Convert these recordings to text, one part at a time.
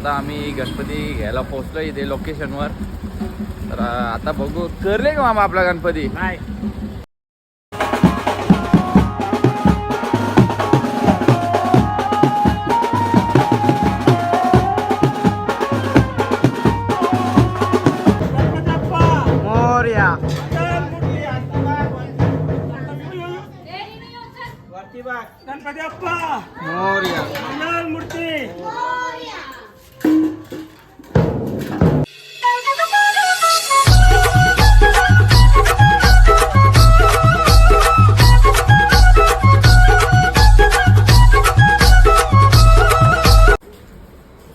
आता आम्ही गणपती घ्यायला पोहोचलो इथे लोकेशनवर. तर आता बघू करले का मामा आपला गणपती. नाही मोरया. गणपती अप्पा मोरया. मंगल मूर्ती.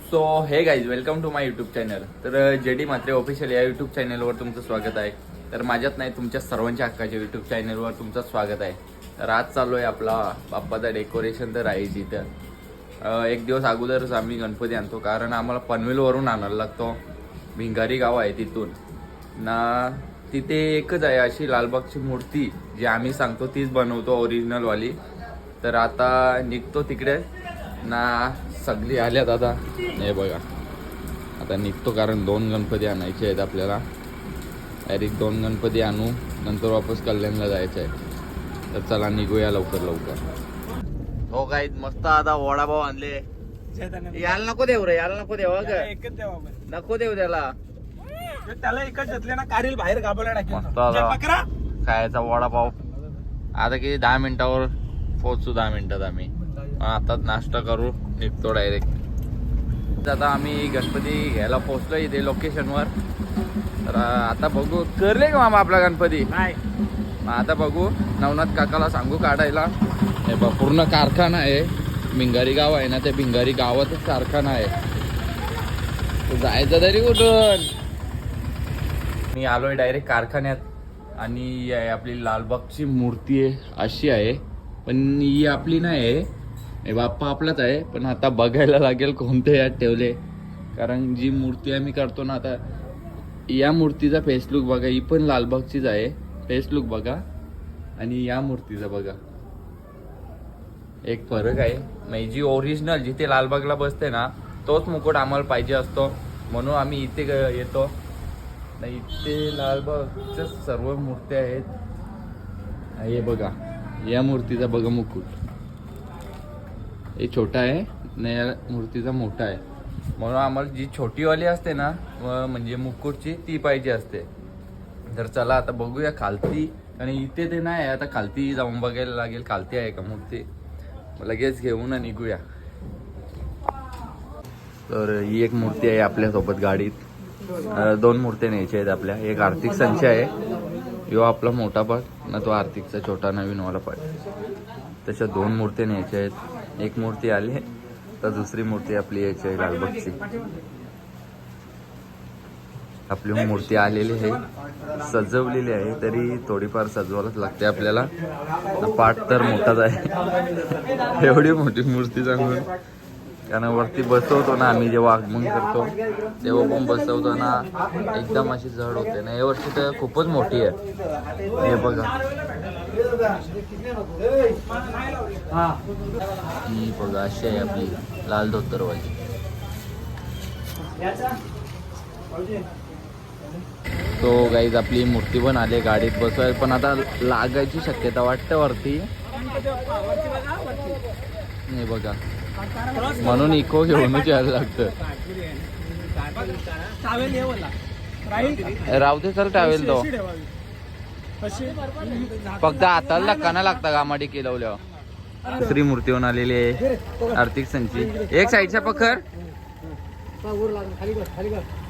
So hey guys, welcome to my YouTube channel. तर जेडी म्हात्रे ऑफिशियल या यूट्यूब चॅनलवर तुमचं स्वागत आहे. तर माझ्यात नाही, तुमच्या सर्वांच्या हक्काच्या यूट्यूब चॅनलवर तुमचं स्वागत आहे. तर आज चालू आहे आपला बाप्पाचा डेकोरेशन. तर आहे तिथं एक दिवस अगोदरच आम्ही गणपती आणतो, कारण आम्हाला पनवेलवरून आणायला लागतो. भिंगारी गाव आहे तिथून ना. तिथे एकच आहे अशी लालबागची मूर्ती जी आम्ही सांगतो तीच बनवतो, ओरिजिनलवाली. तर आता निघतो तिकडे ना. सगळी आल्यात आता. हे बघा आता निघतो, कारण 2 गणपती आणायचे आहेत आपल्याला. डायरेक्ट 2 गणपती आणू, नंतर वापस कल्याणला जायचं आहे. तर चला निघूया लवकर लवकर. हो काय मस्त आता वडापाव आणले. याला नको देऊ रे, याला नको देऊ. एकच द्यावा आपण. नको देऊ त्याला. त्याला एकच घेतले ना, कारील बाहेर गाबवला मस्त आता खायचा वडापाव. आता किती 10 मिनिटावर पोहोचू. 10 मिनिटात आम्ही आताच नाश्ता करू, निघतो डायरेक्ट. आता आम्ही गणपती घ्यायला पोहोचलो इथे लोकेशनवर. तर आता बघू करले का मामा आपला गणपती. नाही आता बघू, नवनाथ काकाला सांगू काढायला. हे बघ पूर्ण कारखाना आहे. भिंगारी गाव आहे ना, त्या भिंगारी गावातच कारखाना आहे. तो जायचं तरी कुठून. मी आलोय डायरेक्ट कारखान्यात. आणि ही आहे आपली लालबागची मूर्ती आहे, अशी आहे. पण ही आपली नाही आहे, हे बाप्पा आपलाच आहे. पण आता बघायला लागेल कोणते यात ठेवले, कारण जी मूर्ती आम्ही करतो ना, आता या मूर्तीचा फेस लुक बघा. ही पण लालबागचीच आहे, फेस लुक बघा. आणि या मूर्तीचा बघा, एक फरक आहे. म्हणजे जी ओरिजिनल जिथे लालबागला बसते ना, तोच मुकुट आम्हाला पाहिजे असतो, म्हणून आम्ही इथे येतो. नाही इथे लालबागच्या सर्व मूर्त्या आहेत. हे बघा, या मूर्तीचा बघा मुकुट. हे छोटा आहे ना, या मूर्तीचा मोठा आहे. म्हणून आम्हाला जी छोटीवाली असते ना, म्हणजे मुकुटची, ती पाहिजे असते. तर चला आता बघूया खालती. आणि इथे ते नाही आहे, आता खालती जाऊन बघायला लागेल खालती आहे का मूर्ती. लगेच घेऊन निघूया. तर ही एक मूर्ती आहे आपल्यासोबत गाडीत. 2 मूर्त्या न्यायच्या आहेत आपल्या. एक आर्थिक संच आहे, यो आपला मोठा पाठ ना, तो आर्थिकचा छोटा नवीनवाला पाठ. तशा 2 मूर्त्या न्यायच्या आहेत. एक मूर्ती आली, तर दुसरी मूर्ती आपली यायची आहे लालबागची. आपली मूर्ती आलेली आहे, सजवलेली आहे. तरी थोडीफार सजवायलाच लागते आपल्याला. पाठ तर मोठाच आहे. एवढी मोठी मूर्ती सांगून, कारण वरती बसवतो ना आम्ही, जेव्हा आगमन करतो तेव्हा पण बसवतो ना, एकदम अशी जड होते ना. या वर्षी तर खूपच मोठी आहे. हे बघा, ही बघा अशी आहे आपली लाल धोतरवाली. तो गाईज आपली मूर्ती पण आली गाडीत बसवाय, पण आता लागायची शक्यता वाटतं वरती. हे बघा, म्हणून इको घेऊनच यायला लागतं. राहू दे सर, ट्रॅव्हल तो फक्त हाताला धक्का लागता गामाडी केलवल्यावर. दुसरी मूर्ती होऊन आलेली आहे आर्थिक संची. एक साईडच्या पखर,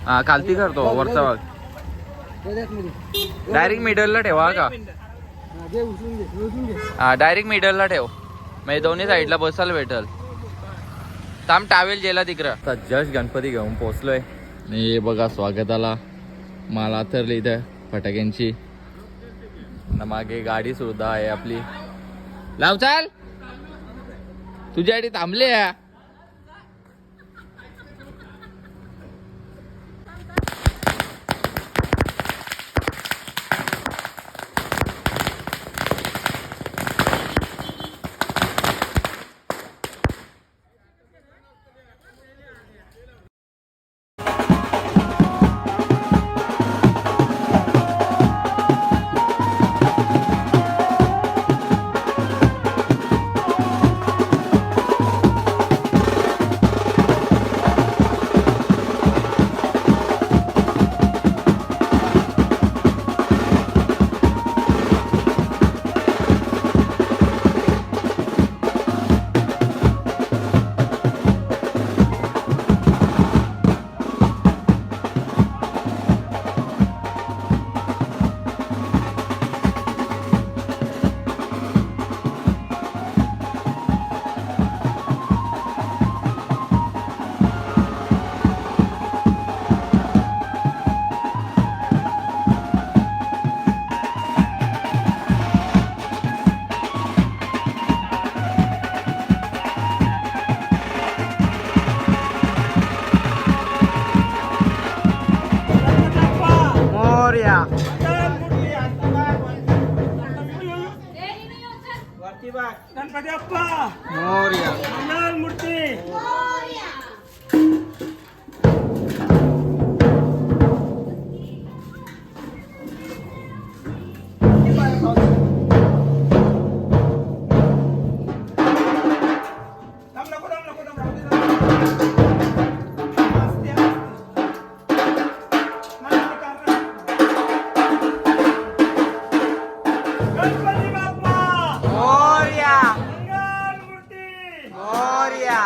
हा खालती करतो वरचा भाग. डायरेक्ट मिडलला ठेवा का. हा डायरेक्ट मिडलला ठेव, म्हणजे दोन्ही साईडला बसायला भेटल. थांब टावेल जेला तिकडं. आता जस्ट गणपती घेऊन पोहोचलोय. हे बघा स्वागताला मला तर इथं फटाक्यांची मागे गाडी सुद्धा आहे आपली. लाव चाल, तुझ्यासाठी थांबले. मोरया मंगलमूर्ती वरती बघ गणपती बाप्पा मोरया मंगलमूर्ती नको राहू दे. असते, असते. नाही, कारण. गणपती बाप्पा मोरया मंगलमूर्ती मोरया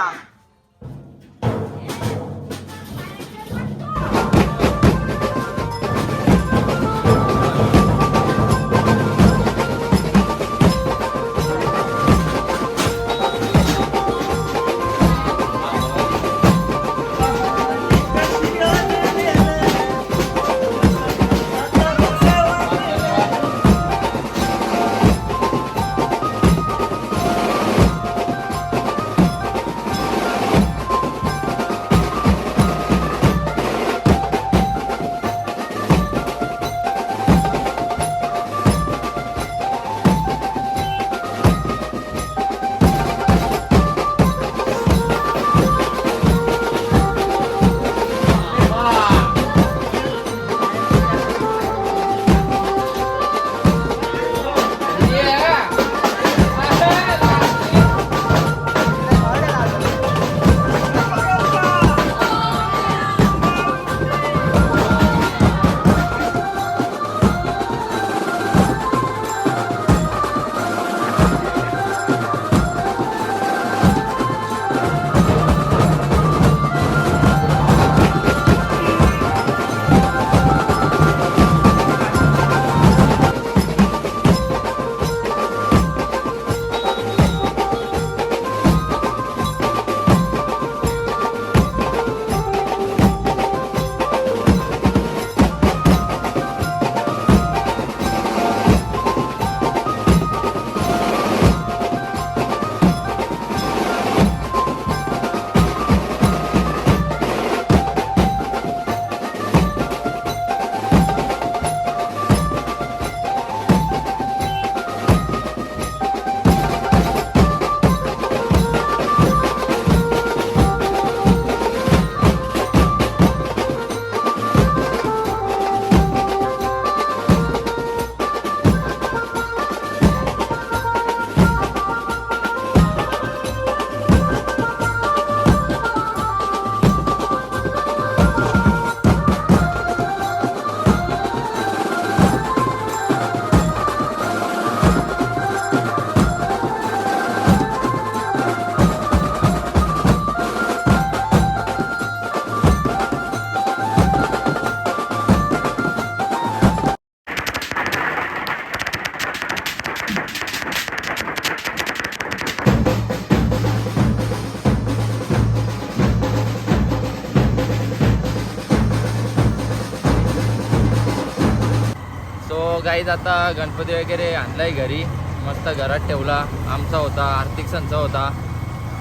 गाईज आता गणपती वगैरे आणलाय घरी, मस्त घरात ठेवला. आमचा होता, आर्थिक संच होता,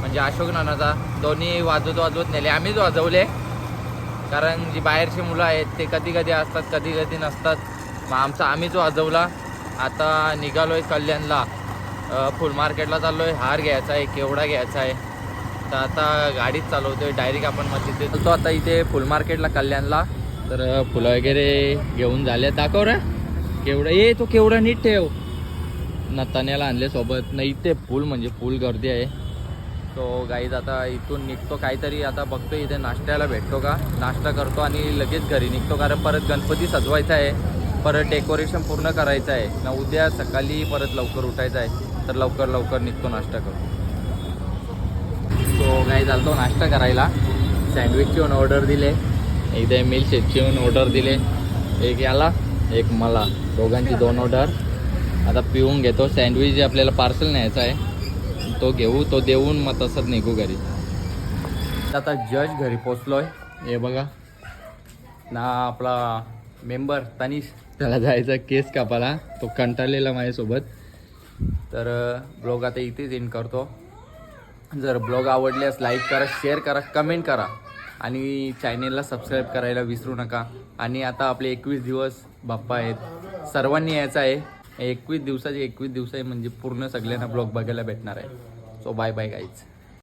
म्हणजे अशोक नानाचा. दोन्ही वाजवत नेले, आम्हीच वाजवले. कारण जी बाहेरची मुलं आहेत ते कधी कधी असतात, कधी कधी नसतात. मग आम्हीच वाजवला. आता निघालोय कल्याणला, फुल मार्केटला चाललोय. हार घ्यायचा आहे, केवढा घ्यायचा आहे. तर आता गाडीच चालवतोय डायरेक्ट आपण. मग तिथे चालतो आता इथे फुल मार्केटला कल्याणला. तर फुलं वगैरे घेऊन झाले. दाखव रे केवढा, ये तो केवढा नीट ठेव. नतान्याला आणले सोबत. नाही इथे फुल म्हणजे फुल गर्दी आहे. तो गाईज आता इथून निघतो, काहीतरी आता बघतो इथे नाश्त्याला भेटतो का, नाश्ता करतो आणि लगेच घरी निघतो. कारण परत गणपती सजवायचा आहे, परत डेकोरेशन पूर्ण करायचं आहे ना. उद्या सकाळी परत लवकर उठायचं आहे, तर लवकर निघतो, नाश्ता करतो. तो गाईज चालतो नाश्ता करायला. सँडविचची ऑर्डर दिले, इथे मिल्कशेकची ऑर्डर दिले. एक याला एक मला, दोघांची 2 ऑर्डर. आता पिऊन घेतो. सँडविच आपल्याला पार्सल न्यायचा आहे, तो घेऊ, तो देऊन मग तसंच निघू घरी. आता जज घरी पोचलोय. हे बघा ना, आपला मेंबर तनिष, त्याला जायचा केस कापायला. तो कंटाळलेला माझ्यासोबत. तर ब्लॉग आता इथेच एंड करतो. जर ब्लॉग आवडल्यास लाईक करा, शेअर करा, कमेंट करा. आणि चॅनेलला सबस्क्राईब करायला विसरू नका. आणि आता आपले 21 दिवस बाप्पा आहेत, सर्वांनी यायचं आहे. 21 दिवस आहे म्हणजे पूर्ण सगळ्यांना ब्लॉग बघायला भेटणार आहे. So bye bye guys.